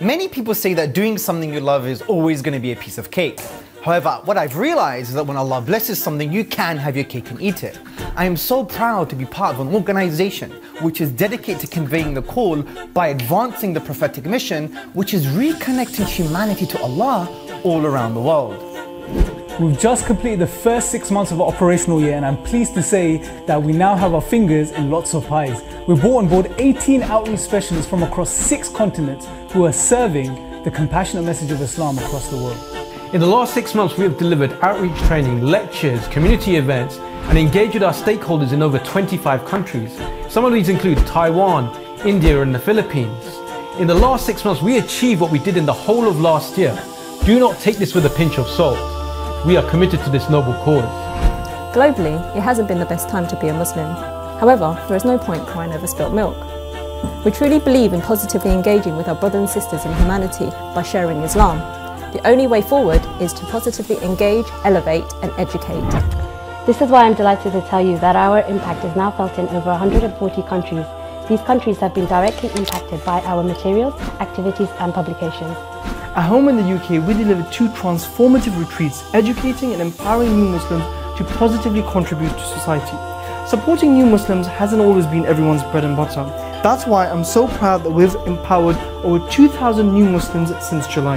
Many people say that doing something you love is always going to be a piece of cake. However, what I've realized is that when Allah blesses something, you can have your cake and eat it. I am so proud to be part of an organization which is dedicated to conveying the call by advancing the prophetic mission, which is reconnecting humanity to Allah all around the world. We've just completed the first 6 months of our operational year, and I'm pleased to say that we now have our fingers in lots of pies. We brought on board 18 outreach specialists from across 6 continents who are serving the compassionate message of Islam across the world. In the last 6 months, we have delivered outreach training, lectures, community events, and engaged with our stakeholders in over 25 countries. Some of these include Taiwan, India, and the Philippines. In the last 6 months, we achieved what we did in the whole of last year. Do not take this with a pinch of salt. We are committed to this noble cause. Globally, it hasn't been the best time to be a Muslim. However, there is no point crying over spilt milk. We truly believe in positively engaging with our brothers and sisters in humanity by sharing Islam. The only way forward is to positively engage, elevate and educate. This is why I'm delighted to tell you that our impact is now felt in over 140 countries. These countries have been directly impacted by our materials, activities and publications. At home in the UK, we delivered 2 transformative retreats, educating and empowering new Muslims to positively contribute to society. Supporting new Muslims hasn't always been everyone's bread and butter. That's why I'm so proud that we've empowered over 2,000 new Muslims since July.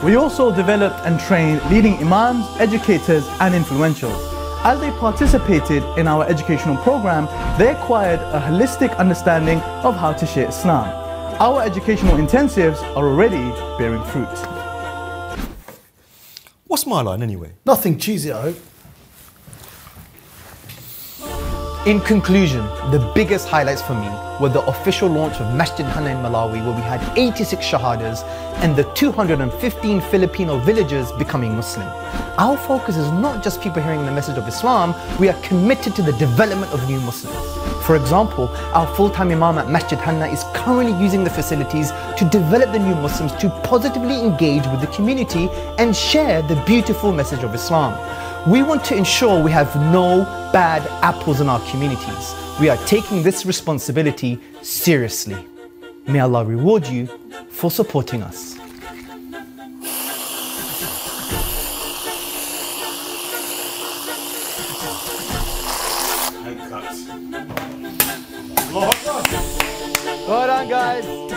We also developed and trained leading Imams, educators and influentials. As they participated in our educational program, they acquired a holistic understanding of how to share Islam. Our educational intensives are already bearing fruit. What's my line anyway? Nothing cheesy, I hope. In conclusion, the biggest highlights for me were the official launch of Masjid Hana in Malawi, where we had 86 shahadas and the 215 Filipino villagers becoming Muslim. Our focus is not just people hearing the message of Islam, we are committed to the development of new Muslims. For example, our full-time Imam at Masjid Hana is currently using the facilities to develop the new Muslims to positively engage with the community and share the beautiful message of Islam. We want to ensure we have no bad apples in our communities. We are taking this responsibility seriously. May Allah reward you for supporting us. Well done, guys.